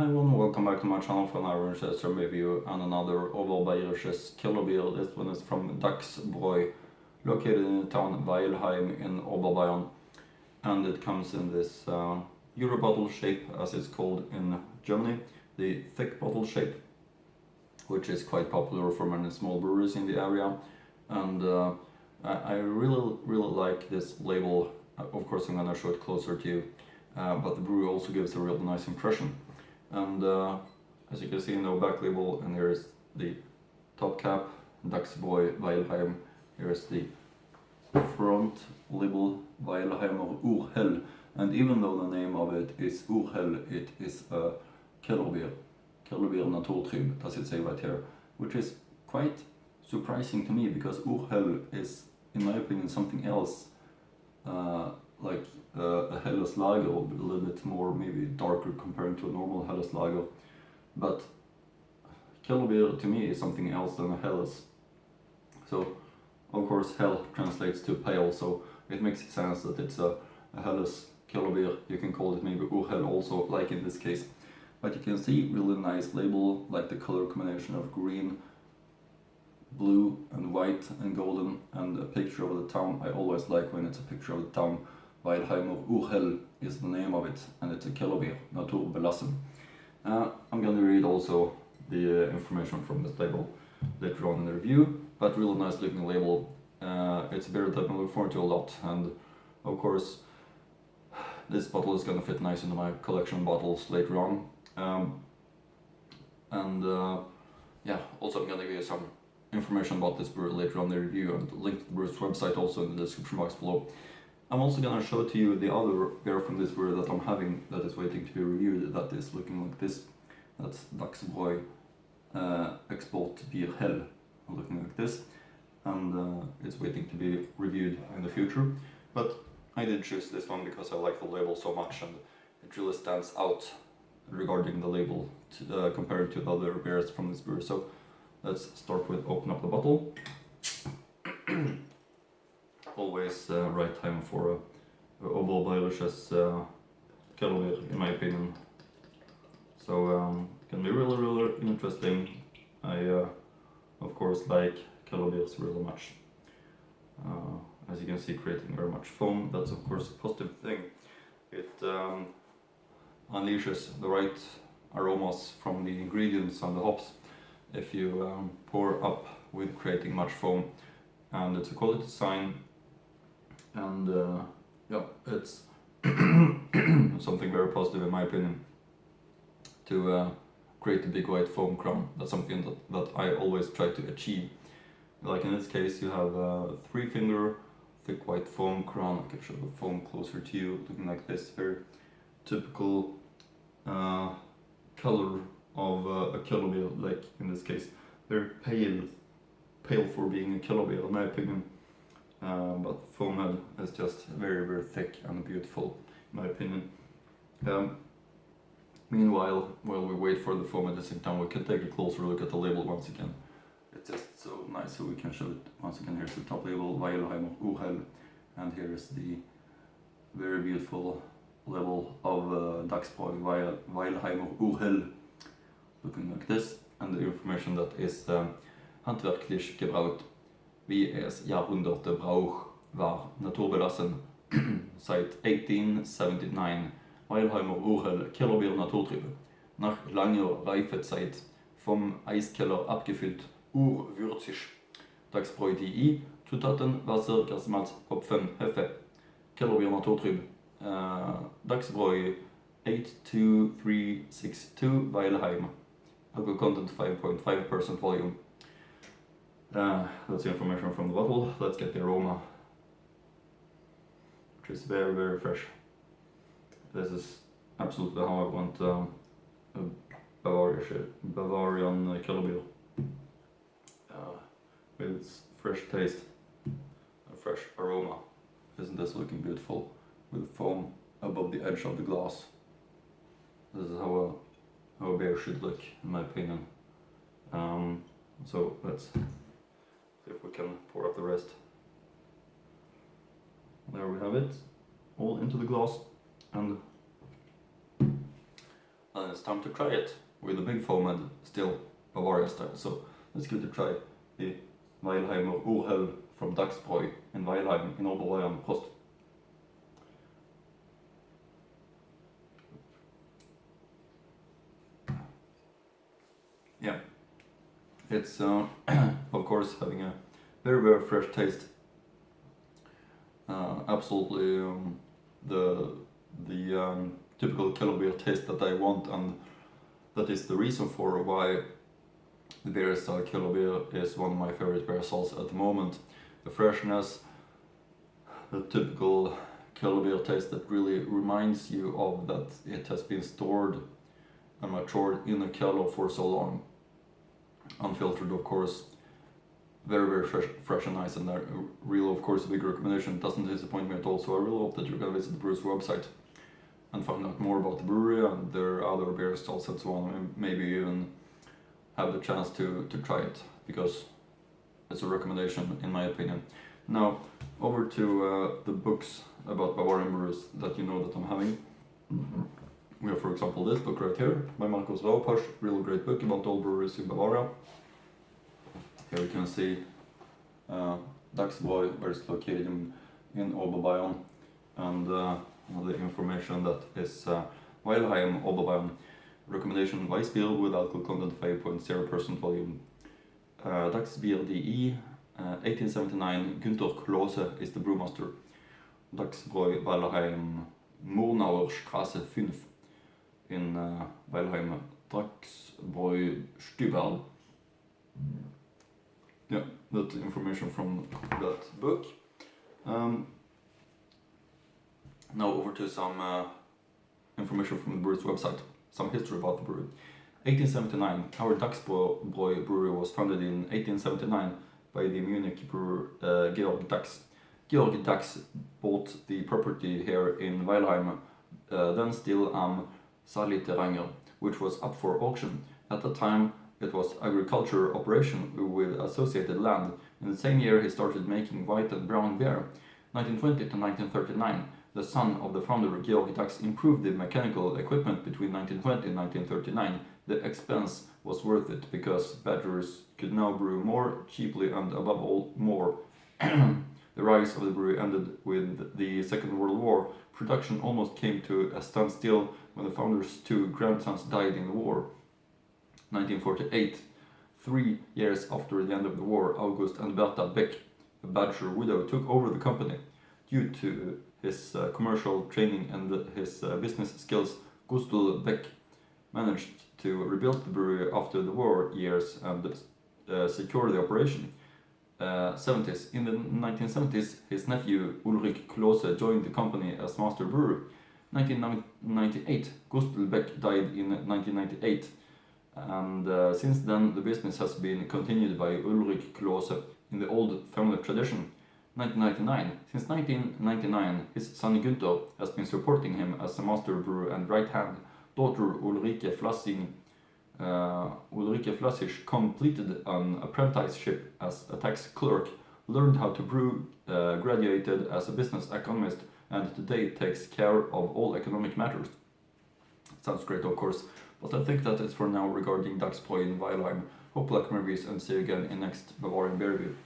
Hi everyone, welcome back to my channel for another Winchester review and another Oberbayerisches killer beer. This one is from Dachsbräu, located in the town Weilheim in Oberbayern, and it comes in this Euro bottle shape, as it's called in Germany, the thick bottle shape, which is quite popular for many small breweries in the area. And I really like this label. Of course I'm gonna show it closer to you, but the brewery also gives a real nice impression. And as you can see in the back label, and here is the top cap, Dachsbräu Weilheim. Here is the front label, Weilheimer Urhell. And even though the name of it is Urhell, it is a Kellerbier Naturtrüb, does it say right here, which is quite surprising to me, because Urhell is, in my opinion, something else, like a Helles Lager, a little bit more maybe darker compared to a normal Helles Lager. But Kellerbier to me is something else than a Helles. So of course Hell translates to pale, so it makes sense that it's a Helles Kellerbier. You can call it maybe Urhell also, like in this case. But you can see really nice label, like the color combination of green, blue and white and golden, and a picture of the town. I always like when it's a picture of the town. Weilheimer Urhell is the name of it, and it's a Kellerbier Naturbelassen. I'm gonna read also the information from this label later on in the review, but really nice looking label. It's a beer that I look forward to a lot, and of course this bottle is gonna fit nice into my collection of bottles later on. Yeah, also I'm gonna give you some information about this brewery later on in the review, and link to the brewer's website also in the description box below. I'm also gonna show to you the other beer from this brewery that I'm having that is waiting to be reviewed, that is looking like this. That's Dachsbräu Export Bier Hell, looking like this, and it's waiting to be reviewed in the future. But I did choose this one because I like the label so much, and it really stands out regarding the label compared to the other beers from this brewery. So let's start with open up the bottle. Always right time for a Oberbayerisches Kellerbier, in my opinion. So can be really interesting. I of course like Kellerbiers really much. As you can see, creating very much foam. That's of course a positive thing. It unleashes the right aromas from the ingredients and the hops if you pour up with creating much foam, and it's a quality sign. And yeah, it's something very positive in my opinion, to create a big white foam crown. That's something that I always try to achieve. Like in this case, you have a 3-finger thick white foam crown. I can show the foam closer to you, looking like this. Very typical color of a Kellerbier, like in this case. Very pale for being a Kellerbier in my opinion. But the foam head is just very thick and beautiful, in my opinion. Meanwhile, while we wait for the foam at the same time, we can take a closer look at the label once again. It's just so nice, so we can show it once again. Here's the top label, Weilheimer Urhell, and here's the very beautiful label of Dachsbräu Weilheimer Urhell, looking like this, and the information that is handwerklich gebraut, wie es Jahrhunderte Brauch war, naturbelassen, seit 1879, Weilheimer Urhell Kellerbier Naturtrübe, nach langer Reifezeit, vom Eiskeller abgefüllt, urwürzig, Dachsbräu.de, Zutaten, Wasser, Gerstenmalz, Hopfen, Hefe, Kellerbier Naturtrübe, Dachsbräu 82362, Weilheim, alcohol content 5.5% volume. That's the information from the bottle. Let's get the aroma, which is very fresh. This is absolutely how I want a Bavarian Kellerbier, with its fresh taste and fresh aroma. Isn't this looking beautiful, with foam above the edge of the glass? This is how a beer should look, in my opinion. So let's see if we can pour up the rest. There we have it, all into the glass. And and it's time to try it with a big foam and still Bavaria style. So let's give it a try. The Weilheimer Urhell from Dachsbräu in Weilheim in Oberbayern. Prost. Yeah, it's of course having a very fresh taste. Absolutely the typical killer beer taste that I want, and that is the reason for why the beer style killer beer is one of my favorite beer styles at the moment. The freshness, the typical killer beer taste that really reminds you of that it has been stored and matured in a cellar for so long. Unfiltered, of course, very fresh and nice, and a real, of course, big recommendation. It doesn't disappoint me at all, so I really hope that you're gonna visit the brewer's website and find out more about the brewery and their other beer styles and so on, and maybe even have the chance to try it, because it's a recommendation in my opinion. Now, over to the books about Bavarian brews that you know that I'm having. We have, for example, this book right here by Markus Raupasch, really great book about all breweries in Bavaria. Here you can see Dachsbräu, where it's located in Oberbayern, and the information that is Weilheim, Oberbayern. Recommendation: Weissbier with alcohol content 5.0% volume. Dachsbier.de, 1879. Günther Klose is the brewmaster. Dachsbräu, Weilheim, Murnauer Straße 5 in Weilheim. Dachsbräu Stüberl. Yeah, that's information from that book. Now over to some information from the brewery's website, some history about the brewery. 1879, our Dachsbräu brewery was founded in 1879 by the Munich brewer Georg Dachs. Georg Dachs bought the property here in Weilheim, then still am Saliterranger, which was up for auction. At the time, it was agriculture operation with associated land. In the same year, he started making white and brown beer. 1920 to 1939, the son of the founder Georg Dachs improved the mechanical equipment between 1920 and 1939. The expense was worth it because badgers could now brew more cheaply and above all more. The rise of the brewery ended with the Second World War. Production almost came to a standstill when the founder's two grandsons died in the war. 1948, 3 years after the end of the war, August and Bertha Beck, a badger widow, took over the company. Due to his commercial training and his business skills, Gustl Beck managed to rebuild the brewery after the war years and secure the operation. 70s. In the 1970s, his nephew Ulrich Klose joined the company as master brewer. 1998, Gustl Beck died in 1998, and since then the business has been continued by Ulrich Klose in the old family tradition. 1999. Since 1999, his son Günther has been supporting him as a master brewer and right hand. Daughter Ulrike Flassig completed an apprenticeship as a tax clerk, learned how to brew, graduated as a business economist, and today takes care of all economic matters. Sounds great, of course, but I think that is for now regarding Dachsbräu in Weilheim. Hope luck, reviews, and see you again in next Bavarian beer review.